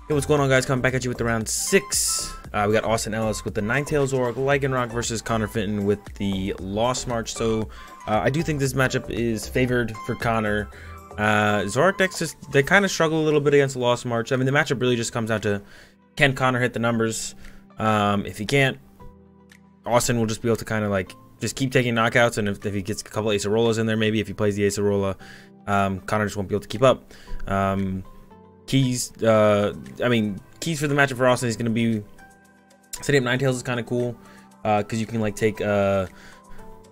Hey, what's going on, guys? Coming back at you with the round 6. We got Austin Ellis with the Ninetales Orc Lycanroc versus Connor Fenton with the Lost March. So I do think this matchup is favored for Connor. ZoroRoc decks they kind of struggle a little bit against the Lost March. I mean, the matchup really just comes down to, can Connor hit the numbers? If he can't, Austin will just be able to kind of like just keep taking knockouts, and if he gets a couple AzulGGs in there, maybe if he plays the AzulGG, Connor just won't be able to keep up. Keys for the matchup for Austin is going to be setting up Ninetales is kind of cool, because you can like take a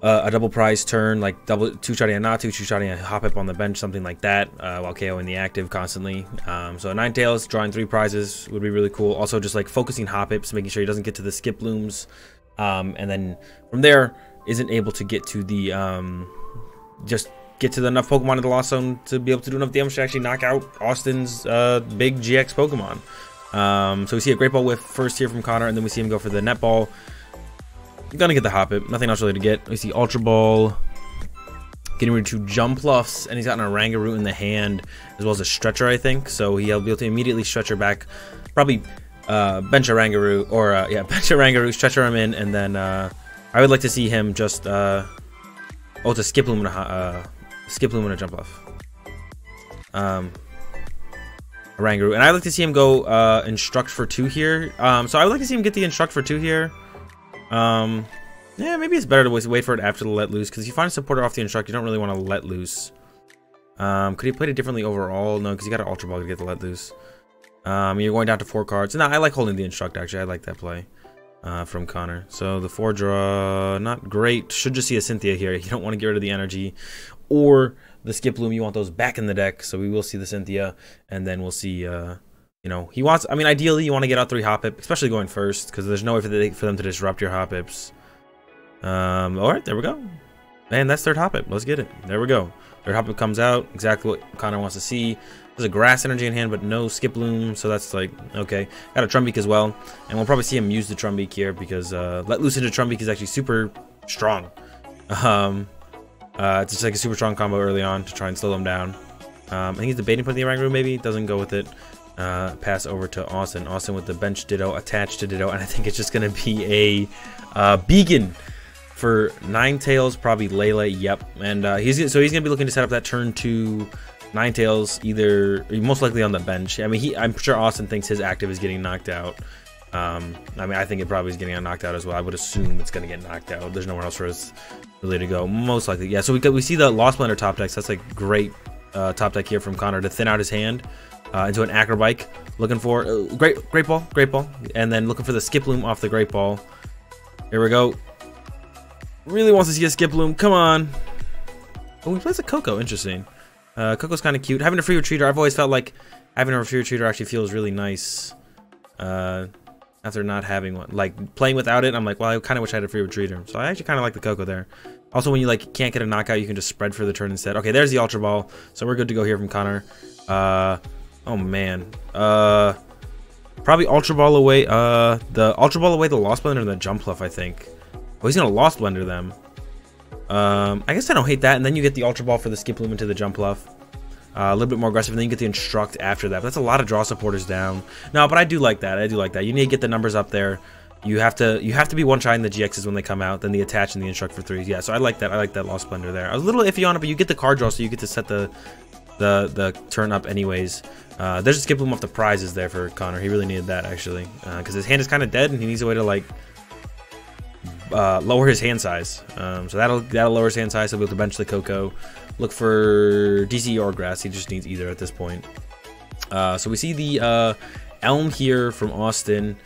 double prize turn, like double two-shotting a Natu, two-shotting a Hop-Up on the bench, something like that, while KOing the active constantly. So Ninetales drawing 3 prizes would be really cool. Also just like focusing Hop-Ups, making sure he doesn't get to the skip blooms, and then from there isn't able to get to the just get to enough Pokemon in the Lost Zone to be able to do enough damage to actually knock out Austin's big GX Pokemon. So we see a Great Ball whiff first here from Connor, and then we see him go for the Net Ball. You're gonna get the Hop-Up, nothing else really to get. We see Ultra Ball, getting ready to Jumpluffs, and he's got an Oranguru in the hand, as well as a Stretcher, I think. So he'll be able to immediately Stretcher back, probably bench Oranguru, or bench Oranguru, Stretcher him in, and then I would like to see him just to skip Loom and a Jumpluff. Oranguru, and I'd like to see him go Instruct for 2 here. So I would like to see him get the Instruct for 2 here. Yeah, maybe it's better to wait for it after the Let Loose, because if you find a supporter off the Instruct, you don't really want to Let Loose. Could he played it differently overall? No, because you got an Ultra Ball to get the Let Loose. You're going down to 4 cards. No, I like holding the Instruct, actually. I like that play from Connor. So the 4 draw, not great. Should just see a Cynthia here. You don't want to get rid of the energy or the Skip Loom. You want those back in the deck. So we will see the Cynthia, and then we'll see, you know, he wants, I mean, ideally you want to get out 3 Hop-Up, especially going first, because there's no way for them to disrupt your Hop-Ups. Alright, there we go. Man, that's 3rd Hop-Up. Let's get it. There we go. 3rd Hop-Up comes out, exactly what Connor wants to see. There's a Grass Energy in hand, but no Skip Loom, so that's like, okay. Got a Trumbeak as well, and we'll probably see him use the Trumbeak here, because Let Loose into Trumbeak is actually super strong. It's just like a super strong combo early on to try and slow them down. I think he's debating putting the Oranguru, maybe. Doesn't go with it. Pass over to Austin. Austin with the bench Ditto attached to Ditto, and I think it's just going to be a Beacon for Ninetales, probably Lele. Yep, and he's going to be looking to set up that turn 2 Ninetales, either most likely on the bench. I mean, I'm sure Austin thinks his active is getting knocked out. I mean, I think it probably is getting knocked out as well. I would assume it's going to get knocked out. There's nowhere else for us really to go. Most likely, yeah. So we see the Lost Blender top decks. That's like great top deck here from Connor to thin out his hand. Into an Acrobike, looking for great ball, and then looking for the Skip Loom off the Great Ball. Here we go. Really wants to see a Skip Loom. Come on. Oh, he plays a Coco. Interesting. Coco's kind of cute. Having a free retreater, I've always felt like having a free retreater actually feels really nice. After not having one, like playing without it, I'm like, well, I kind of wish I had a free retreater. So I actually kind of like the Coco there. Also, when you like can't get a knockout, you can just spread for the turn instead. Okay, there's the Ultra Ball. So we're good to go here from Connor. Oh man, probably Ultra Ball away. The Ultra Ball away, the Lost Blender, and the Jumpluff, I think. Oh, he's gonna Lost Blender them. I guess I don't hate that. And then you get the Ultra Ball for the Skip Loom into the Jumpluff. A little bit more aggressive, and then you get the Instruct after that. But that's a lot of draw supporters down. No, but I do like that. I do like that. You need to get the numbers up there. You have to be one-shotting the GXs when they come out, then the Attach and the Instruct for 3s. Yeah, so I like that. I like that Lost Blender there. I was a little iffy on it, but you get the card draw, so you get to set the turn up anyways. There's a Skip Loom off the prizes there for Connor. He really needed that, actually, because his hand is kind of dead, and he needs a way to like lower his hand size. So that'll lower his hand size. He'll be able to bench the Coco. Look for DC or Grass. He just needs either at this point. So we see the Elm here from Austin,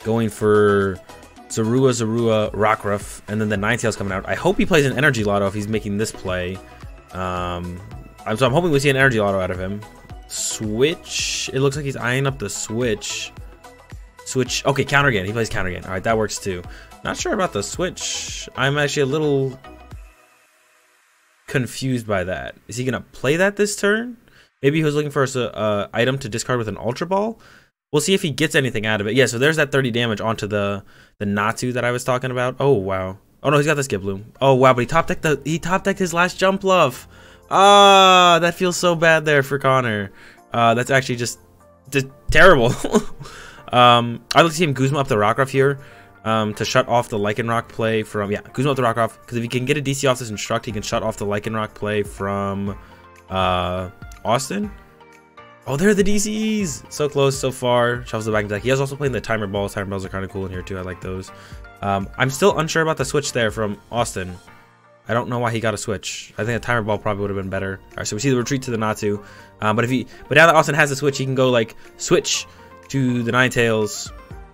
going for Zorua, Rockruff, and then the Ninetales coming out. I hope he plays an Energy Lotto if he's making this play. So I'm hoping we see an Energy Lotto out of him. Switch. It looks like he's eyeing up the Switch. Switch. Okay, Counter Gain. He plays Counter Gain. All right, that works too. Not sure about the Switch. I'm actually a little confused by that. Is he gonna play that this turn? Maybe he was looking for a item to discard with an Ultra Ball. We'll see if he gets anything out of it. Yeah, so there's that 30 damage onto the Natu that I was talking about. Oh wow. Oh no, he's got the Skip Loom. Oh wow, but he top decked his last Jumpluff. Ah, that feels so bad there for Connor. That's actually just terrible. I'd like to see him Guzma up the Rockruff here to shut off the Lycanroc play from, yeah, Guzma up the Rockruff, because if he can get a DC off this Instruct, he can shut off the Lycanroc play from Austin. Oh, there are the DCs! So close, so far. Shuffles the back deck. He has also playing the Timer Balls. Timer Balls are kind of cool in here too. I like those. I'm still unsure about the switch there from Austin. I don't know why he got a switch. I think a Timer Ball probably would have been better. All right, so we see the retreat to the Natu. But now that Austin has a switch, he can go like switch to the Ninetales,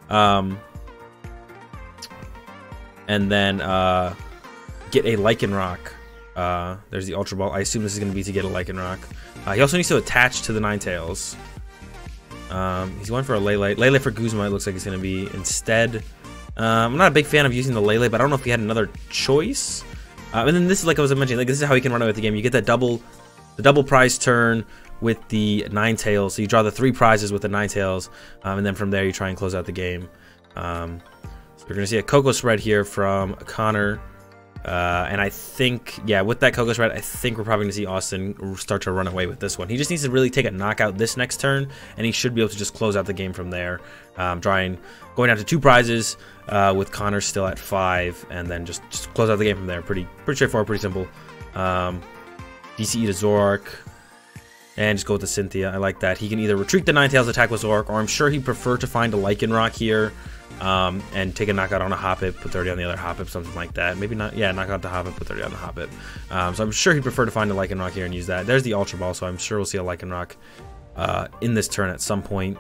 and then get a Lycanroc. There's the Ultra Ball. I assume this is going to be to get a Lycanroc. He also needs to attach to the Ninetales. He's going for a Lele. Lele for Guzma, it looks like he's going to be instead. I'm not a big fan of using the Lele, but I don't know if he had another choice. And then this is, like I was mentioning, like this is how he can run away with the game. You get that the double prize turn with the Ninetales. So you draw the 3 prizes with the Ninetales, and then from there you try and close out the game. So we're going to see a Coco spread here from Connor. And I think, yeah, with that Coco spread, I think we're probably going to see Austin start to run away with this one. He just needs to really take a knockout this next turn, and he should be able to just close out the game from there. Going down to 2 prizes with Connor still at 5, and then just close out the game from there. Pretty straightforward, pretty simple. DCE to Zoroark, and just go with the Cynthia. I like that. He can either retreat the Ninetales, attack with Zoroark, or I'm sure he'd prefer to find a Lycanroc here. And take a knockout on a Hoppip, put 30 on the other Hoppip, something like that. Maybe not, yeah, knock out the Hoppip, put 30 on the Hoppip. So I'm sure he'd prefer to find a Lycanroc here and use that. There's the Ultra Ball, so I'm sure we'll see a Lycanroc in this turn at some point.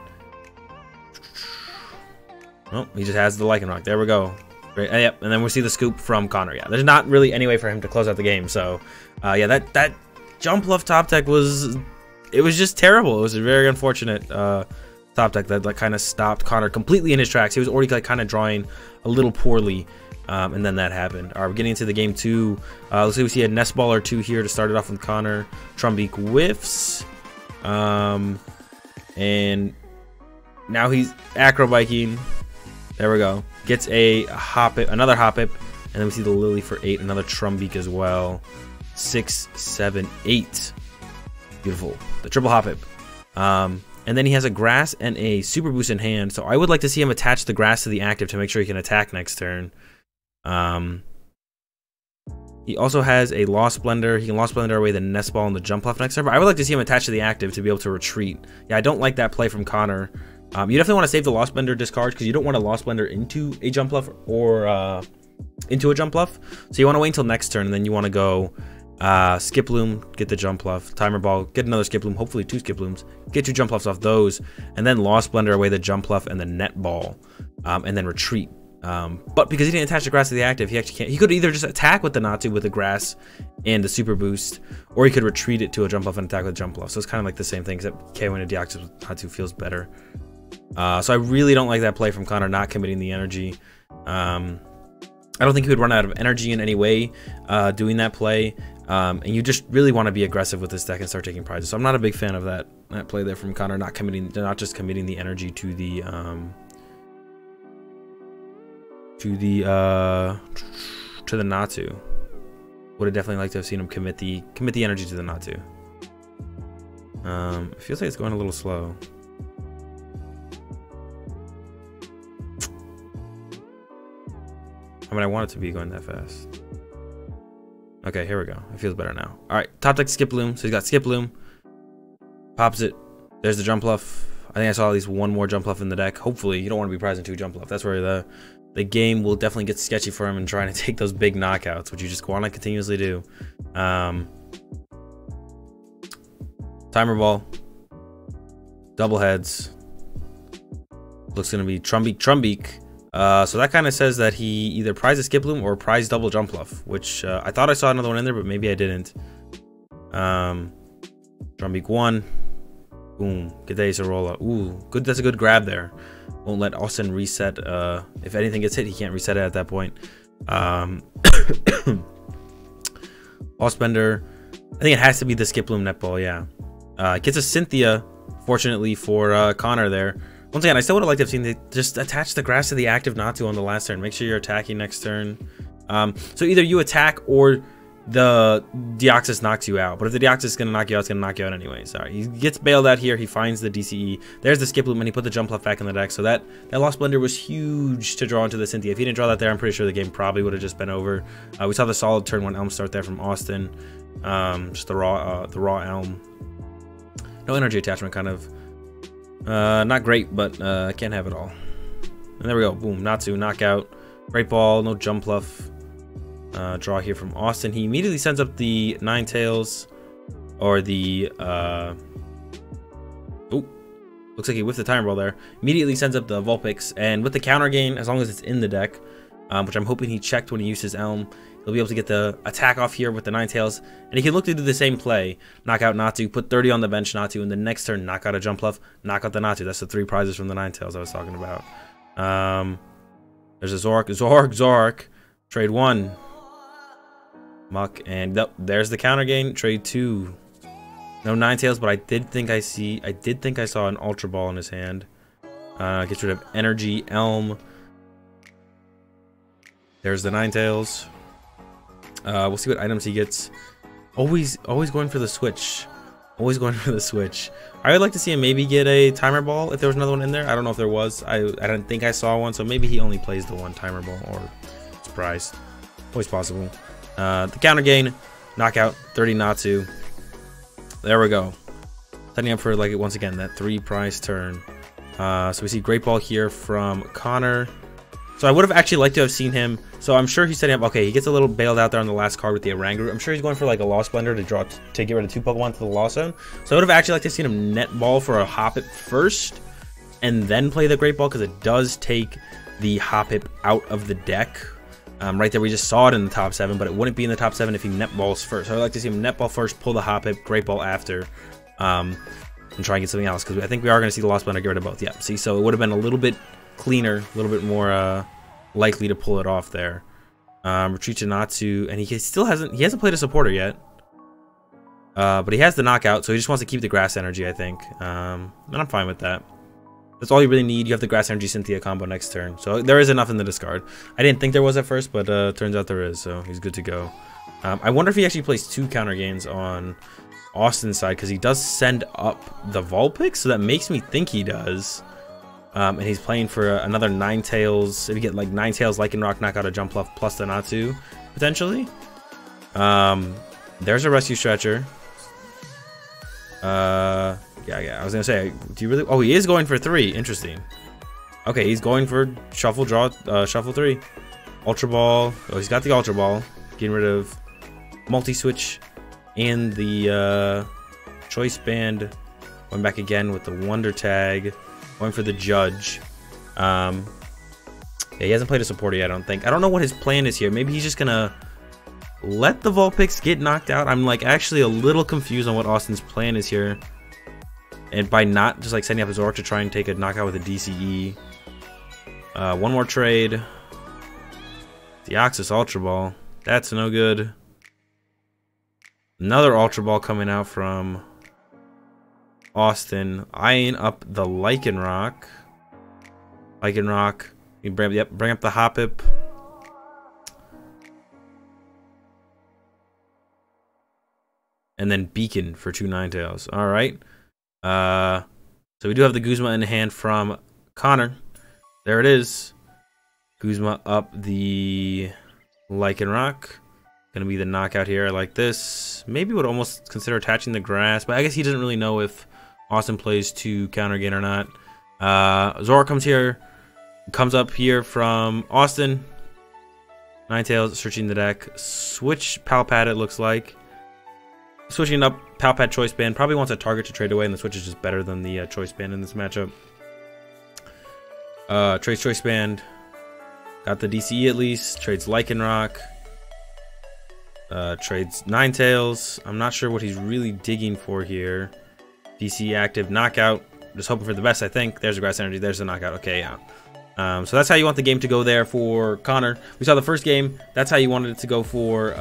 Oh, he just has the Lycanroc. There we go. Great. Yep, and then we'll see the scoop from Connor. Yeah, there's not really any way for him to close out the game. So, yeah, that Jump Left top deck was just terrible. It was a very unfortunate top deck that like kind of stopped Connor completely in his tracks. He was already like kind of drawing a little poorly, and then that happened. All right, we're getting into the game 2. Let's see, we see a Nest Ball or 2 here to start it off with Connor. Trumbeak whiffs, and now he's acrobiking. There we go. Gets a Hoppip, another Hoppip, and then we see the Lily for 8, another Trumbeak as well. 6, 7, 8. Beautiful. The triple Hoppip. And then he has a Grass and a Super Boost in hand, so I would like to see him attach the Grass to the active to make sure he can attack next turn. He also has a Lost Blender. He can Lost Blender away the Nest Ball and the Jump Left next turn, but I would like to see him attach to the active to be able to retreat. Yeah, I don't like that play from Connor. You definitely want to save the Lost Blender discard because you don't want to Lost Blender into a Jump Left or into a Jump Left. So you want to wait until next turn, and then you want to go Skiploom, get the Jump Left, Timer Ball, get another Skiploom, hopefully 2 Skiplooms, get 2 Jump Lefts off those, and then Lost Blender away the Jump Left and the Net Ball, and then retreat. But because he didn't attach the Grass to the active, he actually can't. He could either just attack with the Natu with the Grass and the Super Boost, or he could retreat it to a Jump Left and attack with Jump Left. So it's kind of like the same thing, except KOing a Deoxys with Natu feels better. So I really don't like that play from Connor, not committing the energy. I don't think he would run out of energy in any way doing that play. And you just really want to be aggressive with this deck and start taking prizes. So I'm not a big fan of that play there from Connor, not just committing the energy to the Natu. Would have definitely liked to have seen him commit the energy to the Natu. It feels like it's going a little slow. I mean, I want it to be going that fast. Okay, here we go. It feels better now. All right, top deck Skiploom. So he's got Skiploom. Pops it. There's the Jump Left. I think I saw at least 1 more Jump Left in the deck. Hopefully, you don't want to be prizing 2 Jump Left. That's where the game will definitely get sketchy for him and trying to take those big knockouts, which you just want to continuously do. Timer Ball. Double heads. Looks going to be Trumbeak. So that kind of says that he either prizes Skiploom or prized double Jump Left, which I thought I saw another one in there, but maybe I didn't. Trumbeak 1. Boom. Get the Acerola. Ooh, good. That's a good grab there. Won't let Austin reset. If anything gets hit, he can't reset it at that point. Lost Bender. I think it has to be the Skiploom Netball, yeah. Gets a Cynthia, fortunately for Connor there. Once again, I still would have liked to have seen the just attach the Grass to the active Natu on the last turn. Make sure you're attacking next turn. So either you attack or the Deoxys knocks you out. But if the Deoxys is going to knock you out, it's going to knock you out anyway. Sorry. He gets bailed out here. He finds the DCE. There's the skip loop, and he put the jump left back in the deck. So that Lost Blender was huge to draw into the Cynthia. If he didn't draw that there, I'm pretty sure the game probably would have just been over. We saw the solid turn 1 Elm start there from Austin. Just the raw Elm. No energy attachment, kind of. Not great, but can't have it all. And there we go. Boom. Natsu, knockout. Great ball. No jump bluff. Draw here from Austin. He immediately sends up the Ninetales. Or the... looks like he whiffed the Timer Ball there. Immediately sends up the Vulpix. And with the counter gain, as long as it's in the deck, which I'm hoping he checked when he used his Elm, he'll be able to get the attack off here with the Ninetales. And he can look to do the same play. Knock out Natsu, put 30 on the bench Natsu, and the next turn knock out a jump bluff, knock out the Natsu. That's the 3 prizes from the Ninetales I was talking about. There's a Zork. Trade 1. Muck, and there's the counter gain. Trade 2. No Ninetales, but I did think I saw an Ultra Ball in his hand. Gets rid of Energy, Elm. There's the Ninetales. We'll see what items he gets. Always going for the switch. Always going for the switch. I would like to see him maybe get a Timer Ball if there was another one in there. I don't know if there was. I don't think I saw one, so maybe he only plays the 1 Timer Ball, or surprise. Always possible. The counter gain, knockout, 30 Natsu. There we go. Setting up for, like, once again, that 3 prize turn. So we see Great Ball here from Connor. So I would have actually liked to have seen him. So I'm sure he's setting up. Okay, he gets a little bailed out there on the last card with the Oranguru. I'm sure he's going for like a Lost Blender to get rid of 2 Pokemon to the Lost Zone. So I would have actually liked to have seen him net ball for a Hoppip first, and then play the Great Ball, because it does take the Hoppip out of the deck. Right there, we just saw it in the top 7, but it wouldn't be in the top 7 if he net balls first. So I'd like to see him net ball first, pull the Hoppip, Great Ball after, and try and get something else, because I think we are going to see the Lost Blender get rid of both. Yeah, see, so it would have been a little bit cleaner, a little bit more likely to pull it off there. Retreat to Natsu, and he hasn't played a supporter yet, but he has the knockout, so he just wants to keep the grass energy, I think, and I'm fine with that. That's all you really need. You have the grass energy Cynthia combo next turn, so there is enough in the discard. I didn't think there was at first, but turns out there is, so he's good to go. I wonder if he actually plays 2 counter gains on Austin's side, because he does send up the Vulpix, so that makes me think he does. And he's playing for another Ninetales. If you get like Ninetales, Lycanroc, knock out a jump bluff plus the Natsu, potentially. There's a Rescue Stretcher. Yeah, I was gonna say, do you really? Oh, he is going for 3. Interesting. Okay, he's going for shuffle, draw, shuffle 3. Ultra Ball. Oh, he's got the Ultra Ball. Getting rid of Multi-Switch and the Choice Band. Going back again with the Wonder Tag. Going for the Judge. Yeah, he hasn't played a supporter yet, I don't think. I don't know what his plan is here. Maybe he's just gonna let the Vulpix get knocked out. I'm like actually a little confused on what Austin's plan is here. And by not just like setting up his Zork to try and take a knockout with a DCE. One more trade. Deoxys Ultra Ball. That's no good. Another Ultra Ball coming out from Austin, eyeing up the Lycanroc. You bring up the Hoppip. And then Beacon for 2 Ninetales. All right. So we do have the Guzma in hand from Connor. There it is. Guzma up the Lycanroc. Gonna be the knockout here. I like this. Maybe would almost consider attaching the grass, but I guess he doesn't really know if Austin plays 2 counter gain or not. Zora comes up here from Austin. Ninetales searching the deck. Switch Palpat, it looks like. Switching up Palpat Choice Band. Probably wants a target to trade away, and the Switch is just better than the Choice Band in this matchup. Trades Choice Band. Got the DCE at least. Trades Lycanroc. Trades Ninetales. I'm not sure what he's really digging for here. DC active, knockout. Just hoping for the best, I think. There's the grass energy. There's the knockout. Okay, yeah. So that's how you want the game to go there for Connor. We saw the first game. That's how you wanted it to go for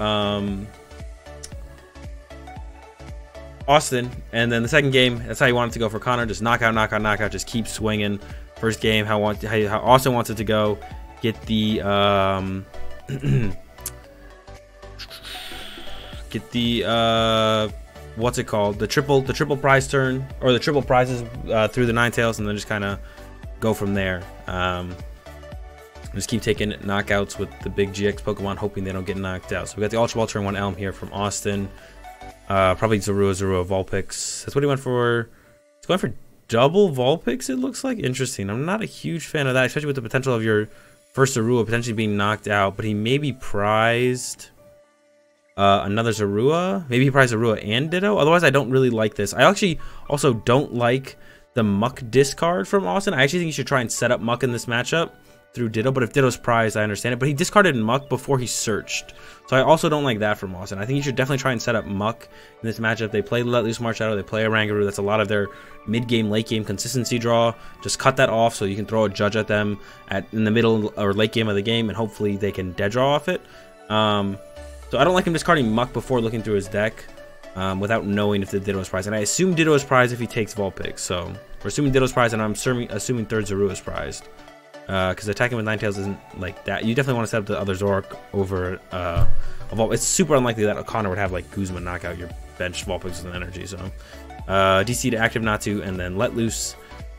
Austin. And then the second game, that's how you want it to go for Connor. Just knockout, knockout, knockout. Just keep swinging. First game, how Austin wants it to go. Get the Get the what's it called? The triple prize turn, or the triple prizes through the Ninetales, and then just kind of go from there. Just keep taking knockouts with the big GX Pokemon, hoping they don't get knocked out. So we got the Ultra Ball Turn 1 Elm here from Austin. Probably Zorua Vulpix. That's what he went for. He's going for double Vulpix, it looks like. Interesting. I'm not a huge fan of that, especially with the potential of your first Zorua potentially being knocked out. But he maybe prized another Zorua. Maybe he prized Zorua and Ditto. Otherwise, I don't really like this. I actually also don't like the Muck discard from Austin. I actually think you should try and set up Muck in this matchup through Ditto, but if Ditto's prized, I understand it. But he discarded Muck before he searched, so I also don't like that from Austin. I think you should definitely try and set up Muck in this matchup. They play Let Loose Marshadow, they play Oranguru. That's a lot of their mid-game, late-game consistency draw. Just cut that off so you can throw a Judge at them in the middle or late game of the game, and hopefully they can dead draw off it. So I don't like him discarding Muck before looking through his deck without knowing if the Ditto is prized. And I assume Ditto is prized if he takes Vulpix. So we're assuming Ditto's prized, and I'm assuming third Zorua is prized. Because attacking with Ninetales isn't like that. You definitely want to set up the other Zoroark over a Vulpix. It's super unlikely that O'Connor would have like Guzma knock out your bench Vulpix with energy. So DC to active Natu, and then Let Loose.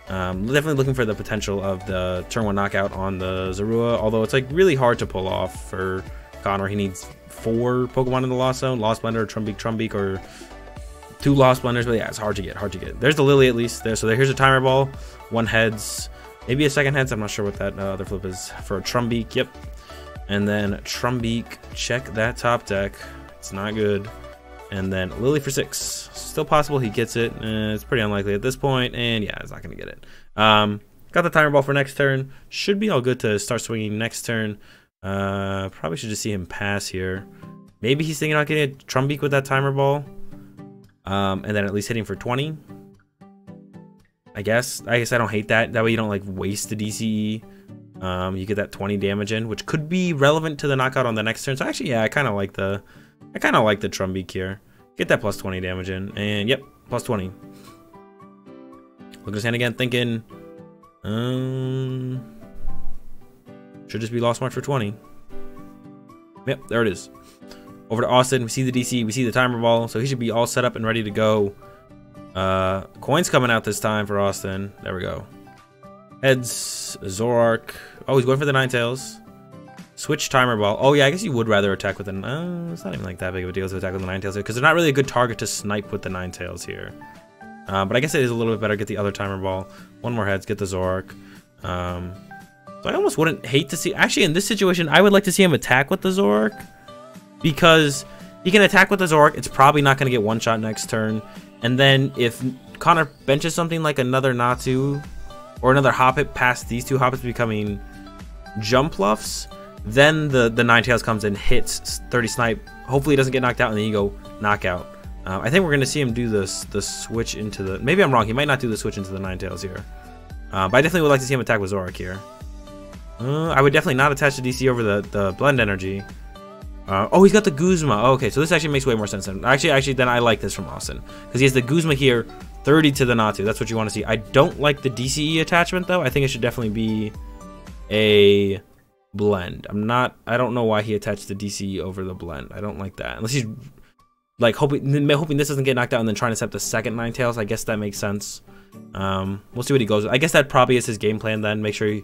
Definitely looking for the potential of the turn 1 knockout on the Zorua, although it's like really hard to pull off for Connor. He needs 4 Pokemon in the Lost Zone, Lost Blender, Trumbeak, or 2 Lost Blenders. But yeah, it's hard to get. There's the Lily at least there. So here's a Timer Ball, 1 Heads. Maybe a second Heads, I'm not sure what that other flip is for a Trumbeak, yep. And then Trumbeak, check that top deck. It's not good. And then Lily for 6. Still possible he gets it. It's pretty unlikely at this point, and yeah, it's not going to get it. Got the Timer Ball for next turn. Should be all good to start swinging next turn. Probably should just see him pass here. Maybe he's thinking about getting a Trumbeak with that Timer Ball. And then at least hitting for 20. I guess I don't hate that. That way you don't like waste the DCE. You get that 20 damage in, which could be relevant to the knockout on the next turn. So actually, yeah, I kind of like the Trumbeak here. Get that plus 20 damage in, and yep, plus 20. Look at his hand again, thinking, should just be Lost March for 20. Yep, there it is. Over to Austin. We see the DC, we see the Timer Ball, so he should be all set up and ready to go. Coins coming out this time for Austin. There we go. Heads, Zoroark. Oh, he's going for the Ninetales. Switch Timer Ball. Oh yeah, I guess you would rather attack with the... it's not even like that big of a deal to attack with the Ninetales here, because they're not really a good target to snipe with the Ninetales here. But I guess it is a little bit better. Get the other Timer Ball. 1 more Heads. Get the Zoroark. So I almost wouldn't hate to see... Actually, in this situation, I would like to see him attack with the Zoroark, because he can attack with the Zoroark. It's probably not going to get one-shot next turn. And then if Connor benches something like another Natu or another Hoppip past these 2 Hoppips becoming Jumpluffs, then the Ninetales comes and hits 30 snipe. Hopefully he doesn't get knocked out, and then you go knockout. I think we're going to see him do the switch into the... Maybe I'm wrong. He might not do the switch into the Ninetales here. But I definitely would like to see him attack with Zoroark here. I would definitely not attach the DC over the Blend Energy. Oh, he's got the Guzma. Oh, okay, so this actually makes way more sense. Actually, then I like this from Austin, because he has the Guzma here, 30 to the Natu. That's what you want to see. I don't like the DCE attachment though. I think it should definitely be a blend. I don't know why he attached the DCE over the blend. I don't like that. Unless he's like hoping this doesn't get knocked out and then trying to set up the second Ninetales. I guess that makes sense. We'll see what he goes with. I guess that probably is his game plan then. Make sure he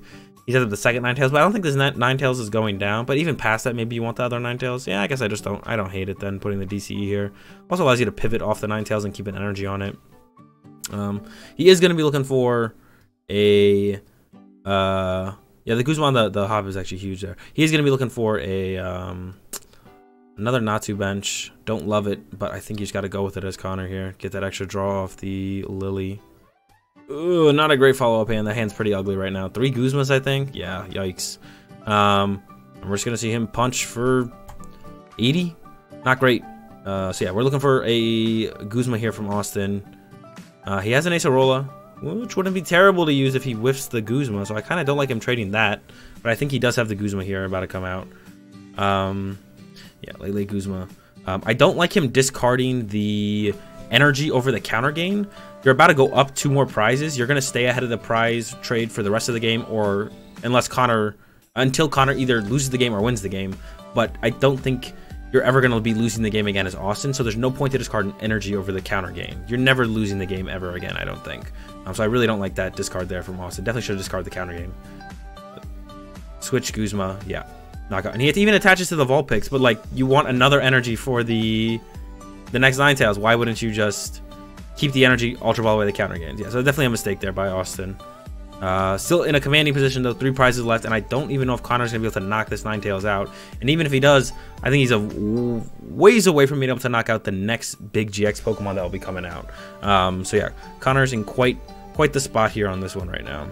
sets up the second Ninetales, but I don't think this Ninetales is going down. But even past that, maybe you want the other Ninetales. Yeah, I guess I don't hate it then, putting the DCE here. Also allows you to pivot off the Ninetales and keep an energy on it. He is going to be looking for a yeah, the Guzman on the Hop is actually huge there. He's going to be looking for a another Natu bench. Don't love it, but I think he's got to go with it as Connor here. Get that extra draw off the Lily. Ooh, not a great follow-up hand. That hand's pretty ugly right now. 3 Guzmas, I think. Yeah, yikes. And we're just going to see him punch for 80. Not great. So yeah, we're looking for a Guzma here from Austin. He has an Acerola, which wouldn't be terrible to use if he whiffs the Guzma. So I kind of don't like him trading that. But I think he does have the Guzma here about to come out. Yeah, Lele Guzma. I don't like him discarding the energy over the counter gain. You're about to go up 2 more prizes. You're going to stay ahead of the prize trade for the rest of the game, or until Connor either loses the game or wins the game. But I don't think you're ever going to be losing the game again is Austin, so there's no point to discarding energy over the counter game. You're never losing the game ever again, I don't think. So I really don't like that discard there from Austin. Definitely should have discarded the counter game. Switch Guzma, yeah, knockout. And he even attaches to the vault picks, but like, you want another energy for the next Ninetales. Why wouldn't you just keep the energy, Ultra Ball away the counter games? Yeah, so definitely a mistake there by Austin. Still in a commanding position though, 3 prizes left, and I don't even know if Connor's gonna be able to knock this Ninetales out. And even if he does, I think he's a ways away from being able to knock out the next big GX Pokemon that will be coming out. So yeah, Connor's in quite the spot here on this one right now.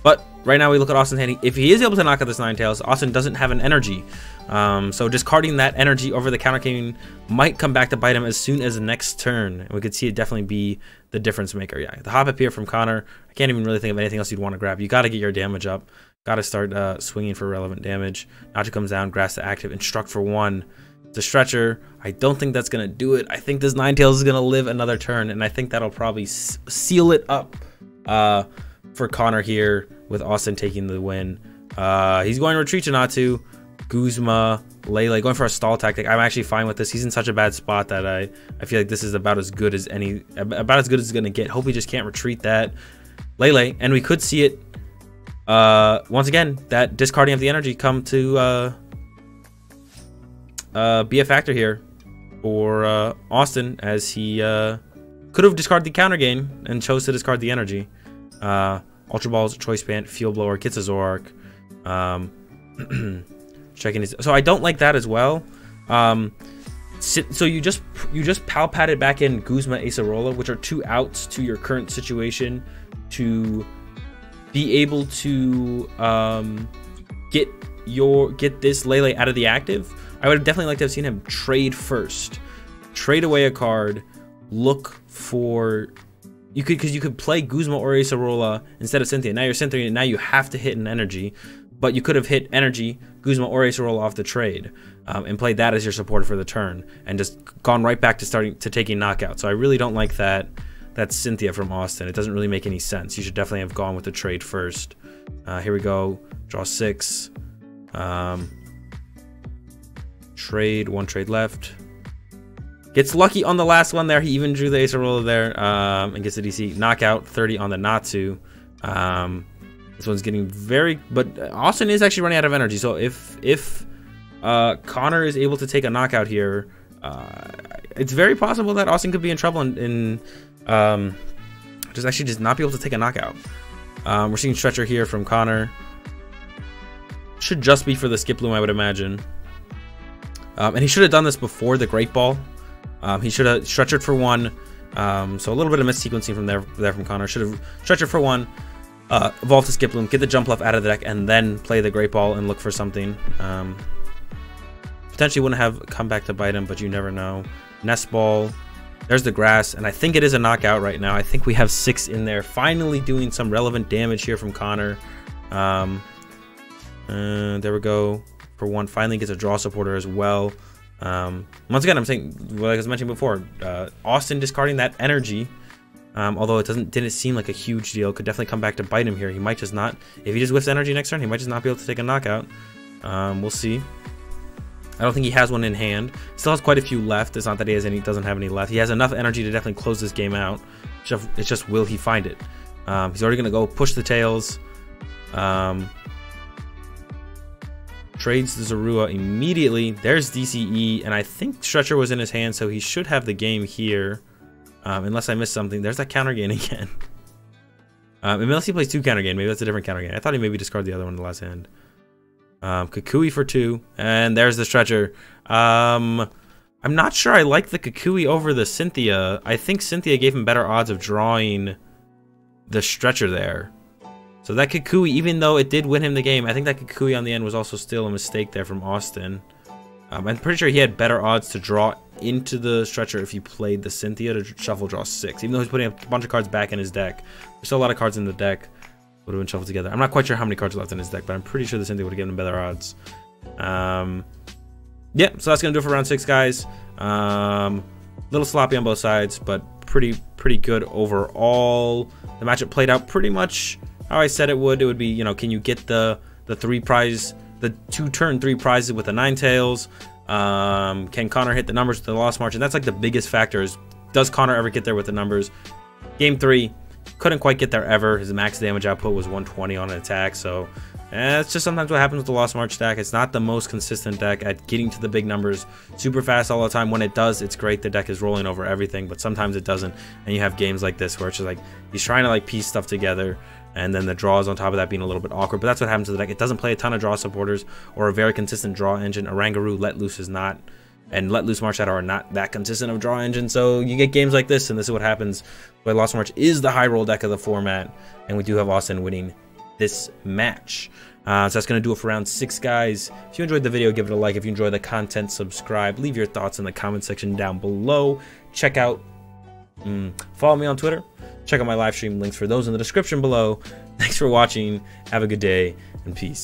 But right now we look at Austin's hand. If he is able to knock out this Ninetales, Austin doesn't have an energy. So discarding that energy over the counter game might come back to bite him as soon as the next turn. And we could see it definitely be the difference maker. Yeah, the hop up here from Connor. I can't even really think of anything else you'd want to grab. You got to get your damage up. Got to start swinging for relevant damage. Nacho comes down, grass to active, Instruct for 1. The Stretcher, I don't think that's going to do it. I think this Ninetales is going to live another turn, and I think that'll probably seal it up for Connor here with Austin taking the win. He's going to retreat to Natu. Guzma, Lele going for a stall tactic. I'm actually fine with this. He's in such a bad spot that I feel like this is about as good as it's gonna get. Hope he just can't retreat that Lele, and we could see it once again, that discarding of the energy come to be a factor here for Austin, as he could have discarded the counter game and chose to discard the energy. Ultra Balls, Choice Band, Field Blower, gets a Zoroark. Checking his, so I don't like that as well. So you just pal patted back in Guzma, Acerola, which are 2 outs to your current situation, to be able to get this Lele out of the active. I would have definitely liked to have seen him trade first, trade away a card, look for, because you could play Guzma or Acerola instead of Cynthia. Now you're Cynthia, now you have to hit an energy. But you could have hit energy, Guzma or Acerola off the trade, and played that as your supporter for the turn, and just gone right back to taking knockout. So I really don't like that Cynthia from Austin. It doesn't really make any sense. You should definitely have gone with the trade first. Here we go. Draw 6. Trade. 1 trade left. Gets lucky on the last one there. He even drew the Acerola there, and gets the DC. Knockout 30 on the Natsu. This one's getting but Austin is actually running out of energy. So if Connor is able to take a knockout here, it's very possible that Austin could be in trouble and just not be able to take a knockout. We're seeing Stretcher here from Connor. Should just be for the Skip Loom, I would imagine. And he should have done this before the Great Ball. He should have Stretchered for 1. So a little bit of missequencing from there from Connor. Should have Stretchered for 1. Evolve to Skip Loom, get the Jump Left out of the deck, and then play the Great Ball and look for something. Potentially wouldn't have come back to bite him, but you never know. Nest Ball, there's the grass, and I think it is a knockout right now. I think we have 6 in there. Finally doing some relevant damage here from Connor. There we go. For 1, finally gets a draw supporter as well. Once again, I'm saying, like I was mentioning before, Austin discarding that energy. Although it didn't seem like a huge deal, could definitely come back to bite him here. He might just not. If he just whiffs energy next turn, he might just not be able to take a knockout. We'll see. I don't think he has one in hand. Still has quite a few left. It's not that he doesn't have any left. He has enough energy to definitely close this game out. It's just, will he find it? He's already going to go push the tails. Trades the Zorua immediately. There's DCE, and I think Stretcher was in his hand, so he should have the game here. Unless I missed something. There's that counter gain again. Unless he plays 2 counter gain, maybe that's a different counter gain. I thought he maybe discarded the other one in the last hand. Kukui for 2, and there's the Stretcher. I'm not sure I like the Kukui over the Cynthia. I think Cynthia gave him better odds of drawing the Stretcher there. So that Kukui, even though it did win him the game, I think that Kukui on the end was also still a mistake there from Austin. I'm pretty sure he had better odds to draw into the Stretcher if he played the Cynthia to shuffle draw 6. Even though he's putting a bunch of cards back in his deck, there's still a lot of cards in the deck would have been shuffled together. I'm not quite sure how many cards are left in his deck, but I'm pretty sure the Cynthia would have given him better odds. Yeah, so that's gonna do it for round 6, guys. Little sloppy on both sides, but pretty good overall. The matchup played out pretty much how I said it would. It would be, you know, can you get the 3 prize the 2 turn 3 prizes with the Ninetales. Can Connor hit the numbers with the Lost March? And that's like the biggest factor is, does Connor ever get there with the numbers? Game 3, couldn't quite get there ever. His max damage output was 120 on an attack, so it's just sometimes what happens with the Lost March deck. It's not the most consistent deck at getting to the big numbers super fast all the time. When it does, it's great. The deck is rolling over everything, but sometimes it doesn't, and you have games like this where it's just like he's trying to like piece stuff together, and then the draws on top of that being a little bit awkward. But that's what happens to the deck. It doesn't play a ton of draw supporters or a very consistent draw engine. Orangaroo, Let Loose is not, and Let Loose, March Shadow are not that consistent of draw engine. So you get games like this, and this is what happens. But Lost March is the high roll deck of the format, and we do have Austin winning this match. So that's going to do it for round 6, guys. If you enjoyed the video, give it a like. If you enjoy the content, subscribe. Leave your thoughts in the comment section down below. Check out, follow me on Twitter. Check out my live stream links for those in the description below. Thanks for watching. Have a good day, and peace.